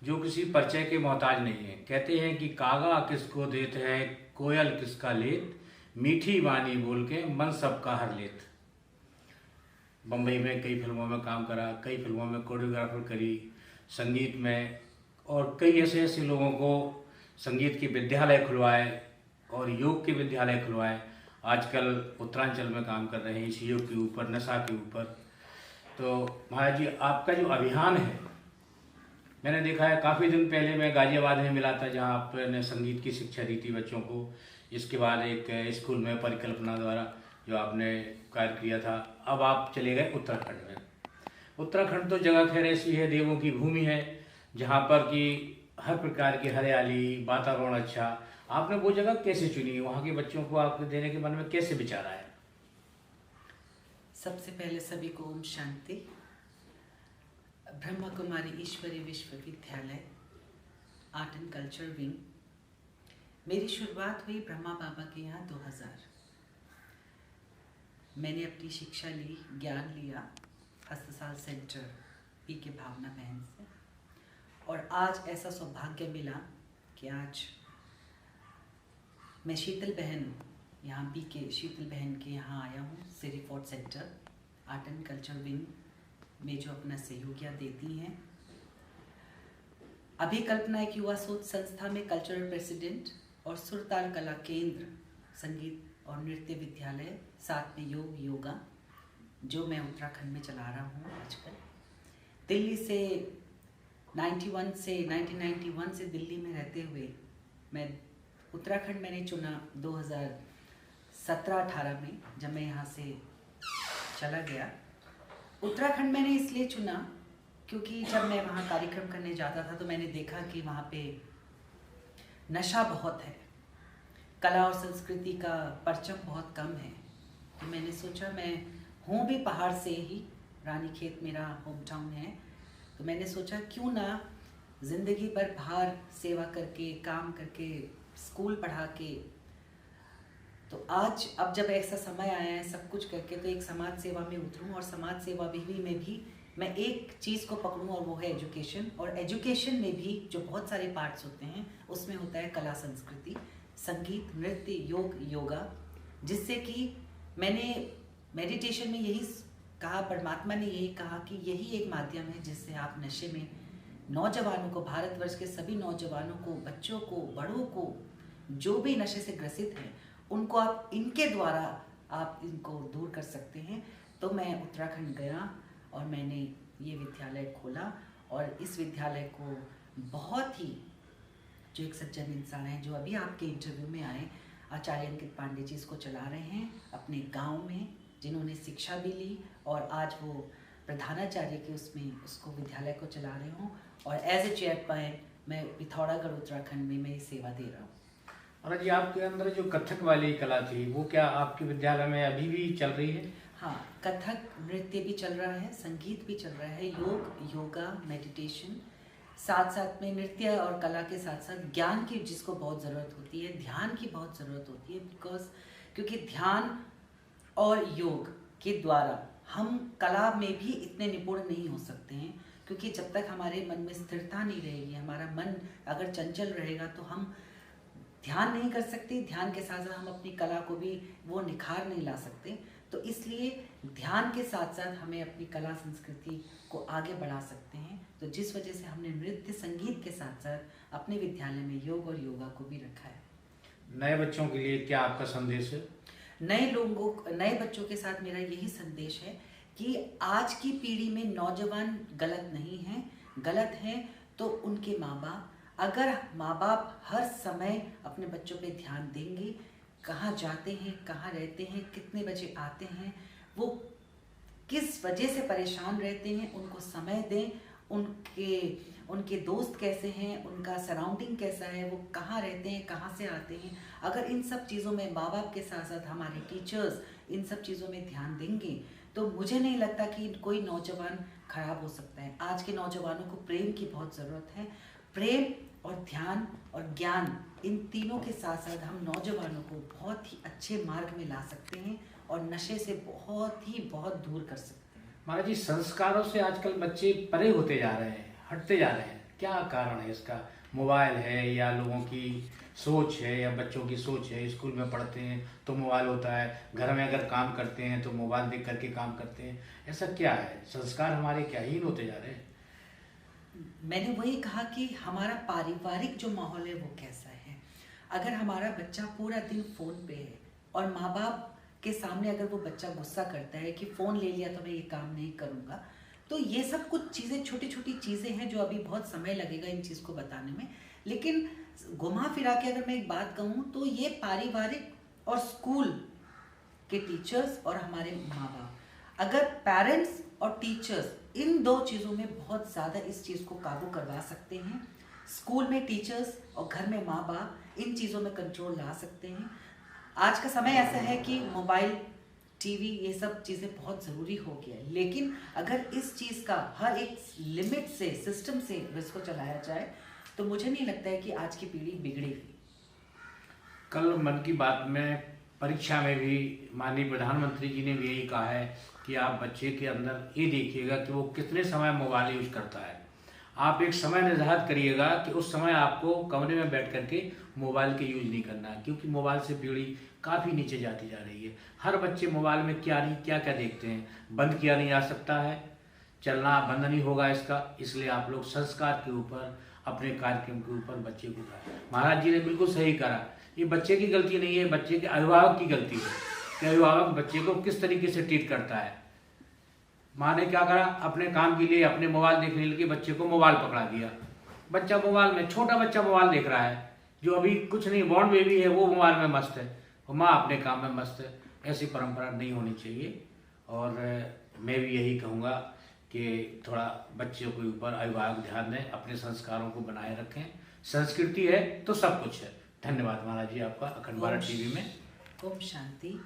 जो किसी परिचय के मोहताज नहीं है। कहते हैं कि कागा किसको देत है, कोयल किसका लेत, मीठी वाणी बोल के मन सबका हर लेत। बम्बई में कई फिल्मों में काम करा, कई फिल्मों में कोरियोग्राफर करी, संगीत में, और कई ऐसे ऐसे लोगों को संगीत के विद्यालय खुलवाए और योग के विद्यालय खुलवाए। आजकल उत्तरांचल में काम कर रहे हैं इस योग के ऊपर, नशा के ऊपर। तो महाराज जी, आपका जो अभियान है, मैंने देखा है काफ़ी दिन पहले मैं गाजियाबाद में मिला था जहाँ आपने संगीत की शिक्षा दी थी बच्चों को। इसके बाद एक स्कूल में परिकल्पना द्वारा जो आपने कार्य किया था। अब आप चले गए उत्तराखंड में। उत्तराखंड तो जगह खैर ऐसी है, देवों की भूमि है, जहाँ पर कि हर प्रकार की हरियाली, वातावरण अच्छा। आपने वो जगह कैसे चुनी, वहाँ के बच्चों को आपके देने के मन में कैसे विचार आया? सबसे पहले सभी को ओम शांति। ब्रह्मा कुमारी ईश्वरीय विश्वविद्यालय आर्ट एंड कल्चर विंग, मेरी शुरुआत हुई ब्रह्मा बाबा के यहाँ 2000। मैंने अपनी शिक्षा ली, ज्ञान लिया हस्तसाल सेंटर पी के भावना बहन से, और आज ऐसा सौभाग्य मिला कि आज मैं शीतल बहन यहाँ पी के शीतल बहन के यहाँ आया हूँ। Siri Fort centre art and culture wing में जो अपना सहयोग देती हैं। अभी कल्पना एक युवा सोच संस्था में कल्चरल प्रेसिडेंट और सुरताल कला केंद्र संगीत और नृत्य विद्यालय, साथ में योग योगा, जो मैं उत्तराखंड में चला रहा हूँ आजकल। दिल्ली से 1991 से दिल्ली में रहते हुए मैं उत्तराखंड मैंने चुना 2017-18 में, जब मैं यहाँ से चला गया। उत्तराखंड मैंने इसलिए चुना क्योंकि जब मैं वहाँ कार्यक्रम करने जाता था तो मैंने देखा कि वहाँ पे नशा बहुत है, कला और संस्कृति का परचम बहुत कम है। तो मैंने सोचा, मैं हूँ भी पहाड़ से ही, रानीखेत मेरा होम टाउन है, तो मैंने सोचा क्यों ना ज़िंदगी भर बाहर सेवा करके, काम करके, स्कूल पढ़ा के, तो आज अब जब ऐसा समय आया है सब कुछ करके, तो एक समाज सेवा में उतरूँ। और समाज सेवा भी में भी मैं एक चीज़ को पकड़ूँ और वो है एजुकेशन। और एजुकेशन में भी जो बहुत सारे पार्ट्स होते हैं उसमें होता है कला, संस्कृति, संगीत, नृत्य, योग, योगा, जिससे कि मैंने मेडिटेशन में यही कहा, परमात्मा ने यही कहा कि यही एक माध्यम है जिससे आप नशे में नौजवानों को, भारतवर्ष के सभी नौजवानों को, बच्चों को, बड़ों को, जो भी नशे से ग्रसित हैं, उनको आप इनके द्वारा आप इनको दूर कर सकते हैं। तो मैं उत्तराखंड गया और मैंने ये विद्यालय खोला, और इस विद्यालय को बहुत ही जो एक सज्जन इंसान है, जो अभी आपके इंटरव्यू में आए, आचार्य अंकित पांडे जी, इसको चला रहे हैं अपने गांव में, जिन्होंने शिक्षा भी ली और आज वो प्रधानाचार्य के उसमें उसको विद्यालय को चला रहे हूँ। और एज ए चेयरपर्सन मैं पिथौरागढ़ उत्तराखंड में मैं सेवा दे रहा हूँ। और जी, आपके अंदर जो कथक वाली कला थी वो क्या आपके विद्यालय में अभी भी चल रही है? हाँ, कथक नृत्य भी चल रहा है, संगीत भी चल रहा है, योग, योगा, मेडिटेशन, साथ साथ में नृत्य और कला के साथ साथ ज्ञान की जिसको बहुत ज़रूरत होती है, ध्यान की बहुत ज़रूरत होती है। क्योंकि ध्यान और योग के द्वारा हम कला में भी इतने निपुण नहीं हो सकते हैं, क्योंकि जब तक हमारे मन में स्थिरता नहीं रहेगी, हमारा मन अगर चंचल रहेगा तो हम ध्यान नहीं कर सकते। ध्यान के साथ साथ हम अपनी कला को भी वो निखार नहीं ला सकते। तो इसलिए ध्यान के साथ साथ हमें अपनी कला, संस्कृति को आगे बढ़ा सकते हैं। तो जिस वजह से हमने नृत्य, संगीत के साथ साथ अपने विद्यालय में योग और योगा को भी रखा है। नए बच्चों के लिए क्या आपका संदेश है? नए बच्चों के साथ मेरा यही संदेश है कि आज की पीढ़ी में नौजवान गलत नहीं हैं, गलत हैं तो उनके माँ बाप। अगर माँ बाप हर समय अपने बच्चों पे ध्यान देंगे, कहाँ जाते हैं, कहाँ रहते हैं, कितने बजे आते हैं, वो किस वजह से परेशान रहते हैं, उनको समय दें, उनके दोस्त कैसे हैं, उनका सराउंडिंग कैसा है, वो कहाँ रहते हैं, कहाँ से आते हैं। अगर इन सब चीज़ों में माँ बाप के साथ साथ हमारे टीचर्स इन सब चीज़ों में ध्यान देंगे तो मुझे नहीं लगता कि कोई नौजवान खराब हो सकता है। आज के नौजवानों को प्रेम की बहुत ज़रूरत है। प्रेम और ध्यान और ज्ञान, इन तीनों के साथ साथ हम नौजवानों को बहुत ही अच्छे मार्ग में ला सकते हैं और नशे से बहुत दूर कर सकते हैं। महाराज जी, संस्कारों से आजकल बच्चे परे होते जा रहे हैं, हटते जा रहे हैं। क्या कारण है इसका? मोबाइल है या लोगों की सोच है या बच्चों की सोच है? स्कूल में पढ़ते हैं तो मोबाइल होता है, घर में अगर काम करते हैं तो मोबाइल देख करके काम करते हैं, ऐसा क्या है? संस्कार हमारे क्या हीन होते जा रहे हैं? मैंने वही कहा कि हमारा पारिवारिक जो माहौल है वो कैसा है। अगर हमारा बच्चा पूरा दिन फोन पे है और माँ बाप के सामने अगर वो बच्चा गुस्सा करता है कि फोन ले लिया तो मैं ये काम नहीं करूँगा, तो ये सब कुछ चीज़ें, छोटी छोटी चीज़ें हैं जो अभी बहुत समय लगेगा इन चीज़ को बताने में। लेकिन घुमा फिरा के अगर मैं एक बात कहूँ तो ये पारिवारिक और स्कूल के टीचर्स और हमारे माँ बाप, अगर पेरेंट्स और टीचर्स इन दो चीज़ों में बहुत ज़्यादा इस चीज़ को काबू करवा सकते हैं, स्कूल में टीचर्स और घर में माँ बाप इन चीज़ों में कंट्रोल ला सकते हैं। आज का समय ऐसा है कि मोबाइल, टीवी, ये सब चीज़ें बहुत ज़रूरी हो गया है, लेकिन अगर इस चीज़ का हर एक लिमिट से, सिस्टम से इसको चलाया जाए तो मुझे नहीं लगता है कि आज की पीढ़ी बिगड़ेगी। कल मन की बात में परीक्षा में भी माननीय प्रधानमंत्री जी ने भी यही कहा है कि आप बच्चे के अंदर ये देखिएगा कि वो कितने समय मोबाइल यूज करता है। आप एक समय निर्धारित करिएगा कि उस समय आपको कमरे में बैठ करके मोबाइल के यूज नहीं करना है, क्योंकि मोबाइल से पीढ़ी काफ़ी नीचे जाती जा रही है। हर बच्चे मोबाइल में क्या क्या देखते हैं, बंद किया नहीं जा सकता है, चलना बंद नहीं होगा इसका। इसलिए आप लोग संस्कार के ऊपर, अपने कार्यक्रम के ऊपर बच्चे को उठाएं। महाराज जी ने बिल्कुल सही कहा, ये बच्चे की गलती नहीं है, बच्चे के अभिभावक की गलती है कि अभिभावक बच्चे को किस तरीके से ट्रीट करता है। माँ ने क्या करा, अपने काम के लिए, अपने मोबाइल देखने के लिए बच्चे को मोबाइल पकड़ा दिया। बच्चा मोबाइल में, छोटा बच्चा मोबाइल देख रहा है, जो अभी कुछ नहीं, बॉर्न बेबी है, वो मोबाइल में मस्त है और माँ अपने काम में मस्त है। ऐसी परंपरा नहीं होनी चाहिए। और मैं भी यही कहूँगा कि थोड़ा बच्चों के ऊपर अभिभावक ध्यान दें, अपने संस्कारों को बनाए रखें। संस्कृति है तो सब कुछ है। धन्यवाद महाराज जी आपका, अखंड भारत टीवी में। ओम शांति।